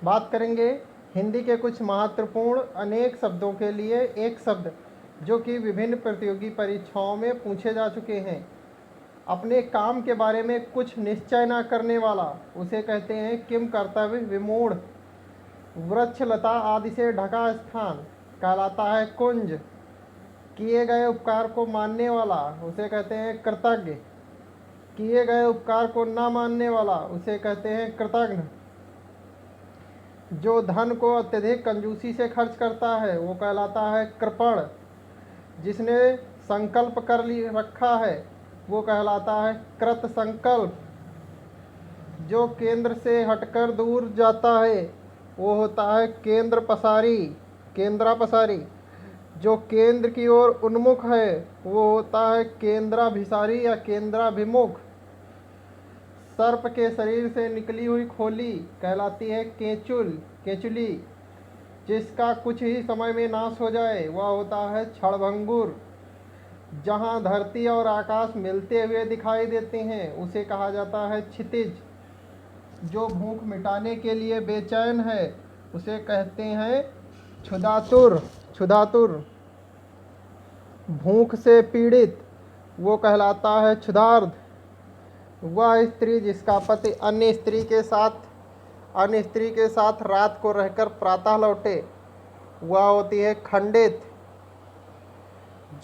बात करेंगे हिंदी के कुछ महत्वपूर्ण अनेक शब्दों के लिए। एक शब्द जो कि विभिन्न प्रतियोगी परीक्षाओं में पूछे जा चुके हैं। अपने काम के बारे में कुछ निश्चय न करने वाला उसे कहते हैं किम कर्तव्य विमूढ़। वृक्ष लता आदि से ढका स्थान कहलाता है कुंज। किए गए उपकार को मानने वाला उसे कहते हैं कृतज्ञ। किए गए उपकार को न मानने वाला उसे कहते हैं कृतघ्न। जो धन को अत्यधिक कंजूसी से खर्च करता है वो कहलाता है कृपण। जिसने संकल्प कर रखा है वो कहलाता है कृत संकल्प। जो केंद्र से हटकर दूर जाता है वो होता है केंद्र पसारी, केंद्रा पसारी। जो केंद्र की ओर उन्मुख है वो होता है केंद्राभिसारी या केंद्राभिमुख। सर्प के शरीर से निकली हुई खोली कहलाती है केंचुल, केंचुली। जिसका कुछ ही समय में नाश हो जाए वह होता है क्षणभंगुर। जहाँ धरती और आकाश मिलते हुए दिखाई देते हैं उसे कहा जाता है क्षितिज। जो भूख मिटाने के लिए बेचैन है उसे कहते हैं क्षुधातुर, क्षुधातुर। भूख से पीड़ित वो कहलाता है क्षुधार्ध। वह स्त्री जिसका पति अन्य स्त्री के साथ रात को रहकर प्रातः लौटे वह होती है खंडित।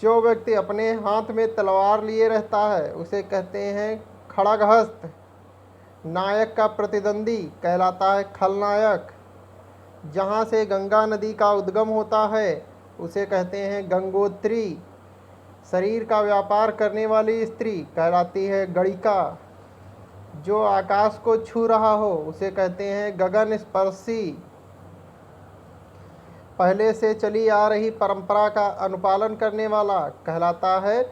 जो व्यक्ति अपने हाथ में तलवार लिए रहता है उसे कहते हैं खड़गहस्त। नायक का प्रतिद्वंदी कहलाता है खलनायक। जहाँ से गंगा नदी का उद्गम होता है उसे कहते हैं गंगोत्री। शरीर का व्यापार करने वाली स्त्री कहलाती है गणिका। जो आकाश को छू रहा हो उसे कहते हैं गगन स्पर्शी। पहले से चली आ रही परंपरा का अनुपालन करने वाला कहलाता है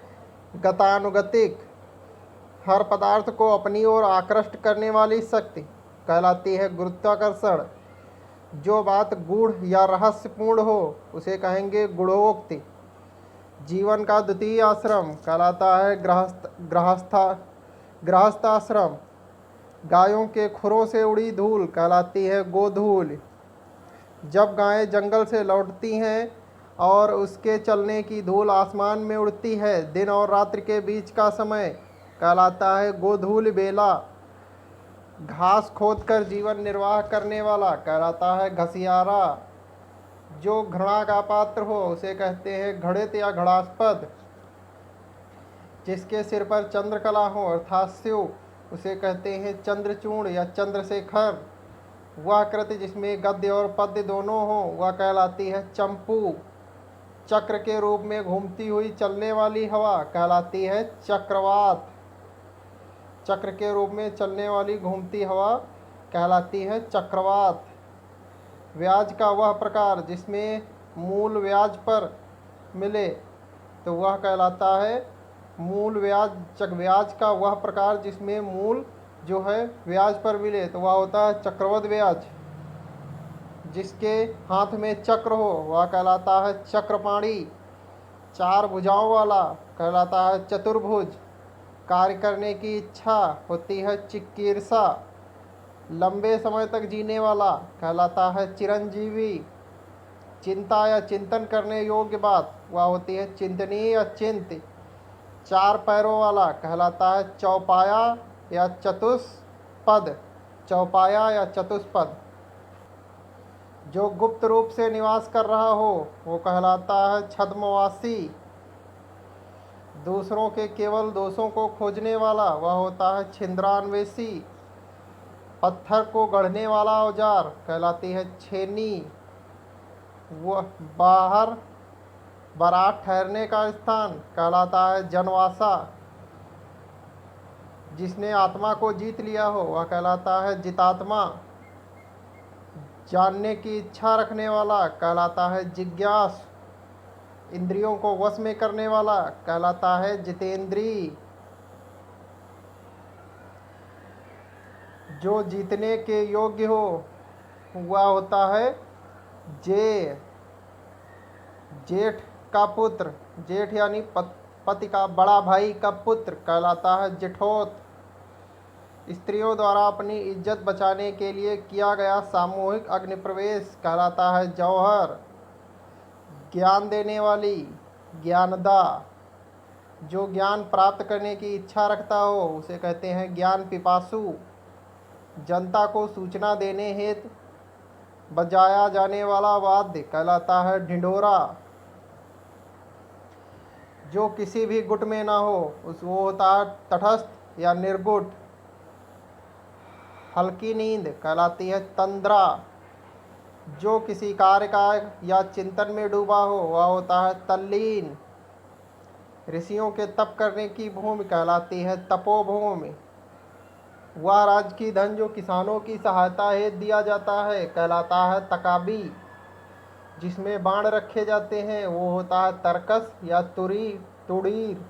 गतानुगतिक। हर पदार्थ को अपनी ओर आकृष्ट करने वाली शक्ति कहलाती है गुरुत्वाकर्षण। जो बात गूढ़ या रहस्यपूर्ण हो उसे कहेंगे गूढ़ोक्ति। जीवन का द्वितीय आश्रम कहलाता है गृहस्थाश्रम। गायों के खुरों से उड़ी धूल कहलाती है गोधूल। जब गायें जंगल से लौटती हैं और उसके चलने की धूल आसमान में उड़ती है दिन और रात्रि के बीच का समय कहलाता है गोधूल बेला। घास खोदकर जीवन निर्वाह करने वाला कहलाता है घसियारा। जो घृणा का पात्र हो उसे कहते हैं घृणित या घृणास्पद। जिसके सिर पर चंद्रकला हो अर्थात शिव उसे कहते हैं चंद्रचूड़ या चंद्रशेखर। वह कृति जिसमें गद्य और पद्य दोनों हो वह कहलाती है चंपू। चक्र के रूप में घूमती हुई चलने वाली हवा कहलाती है चक्रवात। चक्र के रूप में चलने वाली घूमती हवा कहलाती है चक्रवात। ब्याज का वह प्रकार जिसमें मूल ब्याज पर मिले तो वह कहलाता है मूल ब्याज। ब्याज का वह प्रकार जिसमें मूल जो है ब्याज पर मिले तो वह होता है चक्रवध ब्याज। जिसके हाथ में चक्र हो वह कहलाता है चक्रपाणी। चार भुजाओं वाला कहलाता है चतुर्भुज। कार्य करने की इच्छा होती है चिकीर्षा। लंबे समय तक जीने वाला कहलाता है चिरंजीवी। चिंता या चिंतन करने योग्य बात वह होती है चिंतनीय या चिंत। चार पैरों वाला कहलाता है चौपाया या चतुष्पद, चौपाया या चतुष्पद। जो गुप्त रूप से निवास कर रहा हो वो कहलाता है छद्मवासी। दूसरों के केवल दोषों को खोजने वाला वह होता है छिंद्रान्वेषी। पत्थर को गढ़ने वाला औजार कहलाती है छेनी। वह बाहर बारात ठहरने का स्थान कहलाता है जनवासा। जिसने आत्मा को जीत लिया हो वह कहलाता है जितात्मा। जानने की इच्छा रखने वाला कहलाता है जिज्ञास। इंद्रियों को वश में करने वाला कहलाता है जितेंद्री। जो जीतने के योग्य हो वह होता है जेय। जेठ का पुत्र, जेठ यानी पति का बड़ा भाई का पुत्र कहलाता है जेठोत। स्त्रियों द्वारा अपनी इज्जत बचाने के लिए किया गया सामूहिक अग्निप्रवेश कहलाता है जौहर। ज्ञान देने वाली, ज्ञानदा। जो ज्ञान प्राप्त करने की इच्छा रखता हो उसे कहते हैं ज्ञान पिपासु। जनता को सूचना देने हेतु बजाया जाने वाला वाद्य कहलाता है ढिंढोरा। जो किसी भी गुट में ना हो वो होता है तटस्थ या निर्गुट। हल्की नींद कहलाती है तंद्रा। जो किसी कार्य का या चिंतन में डूबा हो वह होता है तल्लीन। ऋषियों के तप करने की भूमि कहलाती है तपोभूमि। वह राज्य की धन जो किसानों की सहायता हेतु दिया जाता है कहलाता है तकाबी। जिसमें बाण रखे जाते हैं वो होता है तरकस या तुड़ीर।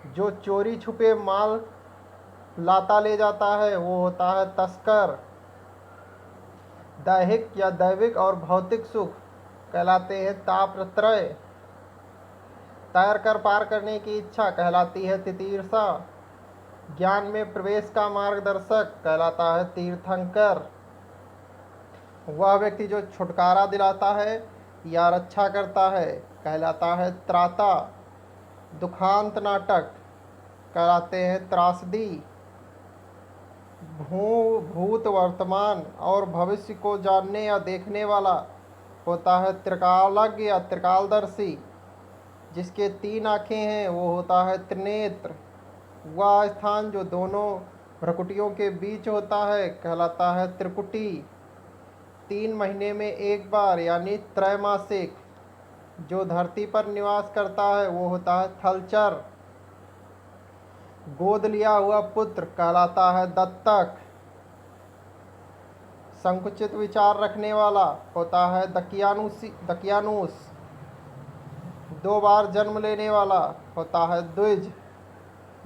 जो चोरी छुपे माल लाता ले जाता है वो होता है तस्कर। दैहिक या दैविक और भौतिक सुख कहलाते हैं तापत्रय। तैर कर पार करने की इच्छा कहलाती है तितीर्षा। ज्ञान में प्रवेश का मार्गदर्शक कहलाता है तीर्थंकर। वह व्यक्ति जो छुटकारा दिलाता है या रक्षा करता है कहलाता है त्राता। दुखांत नाटक कहलाते हैं त्रासदी। भूत, वर्तमान और भविष्य को जानने या देखने वाला होता है त्रिकालज्ञ या त्रिकालदर्शी। जिसके 3 आँखें हैं वो होता है त्रिनेत्र। वह स्थान जो दोनों भ्रकुटियों के बीच होता है कहलाता है त्रिकुटी। 3 महीने में एक बार यानी त्रैमासिक जो धरती पर निवास करता है वो होता है थलचर। गोद लिया हुआ पुत्र कहलाता है दत्तक। संकुचित विचार रखने वाला होता है दकियानुस। 2 बार जन्म लेने वाला होता है द्विज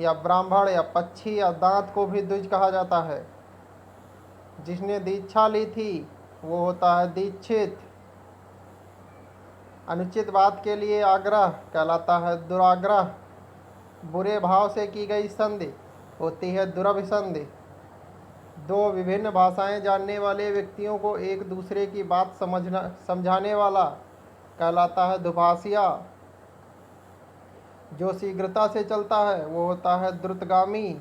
या ब्राह्मण या पक्षी या दांत को भी द्विज कहा जाता है। जिसने दीक्षा ली थी वो होता है दीक्षित। अनुचित बात के लिए आग्रह कहलाता है दुराग्रह। बुरे भाव से की गई संधि होती है दुरभिसंधि। 2 विभिन्न भाषाएं जानने वाले व्यक्तियों को एक दूसरे की बात समझाने वाला कहलाता है दुभाषिया। जो शीघ्रता से चलता है वो होता है द्रुतगामी।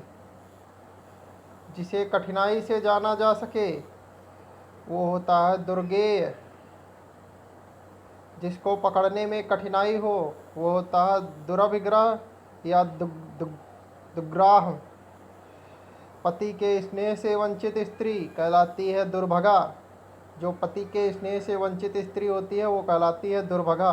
जिसे कठिनाई से जाना जा सके वो होता है दुर्गेय। जिसको पकड़ने में कठिनाई हो वो होता है दुरभिग्रह या दुग्राह। पति के स्नेह से वंचित स्त्री कहलाती है दुर्भगा। जो पति के स्नेह से वंचित स्त्री होती है वो कहलाती है दुर्भगा।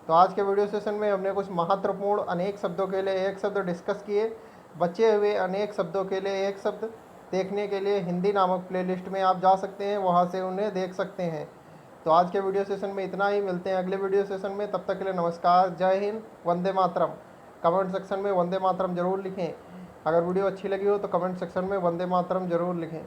तो आज के वीडियो सेशन में हमने कुछ महत्वपूर्ण अनेक शब्दों के लिए एक शब्द डिस्कस किए। बचे हुए अनेक शब्दों के लिए एक शब्द देखने के लिए हिंदी नामक प्लेलिस्ट में आप जा सकते हैं, वहां से उन्हें देख सकते हैं। तो आज के वीडियो सेशन में इतना ही। मिलते हैं अगले वीडियो सेशन में। तब तक के लिए नमस्कार, जय हिंद, वंदे मातरम। कमेंट सेक्शन में वंदे मातरम जरूर लिखें। अगर वीडियो अच्छी लगी हो तो कमेंट सेक्शन में वंदे मातरम जरूर लिखें।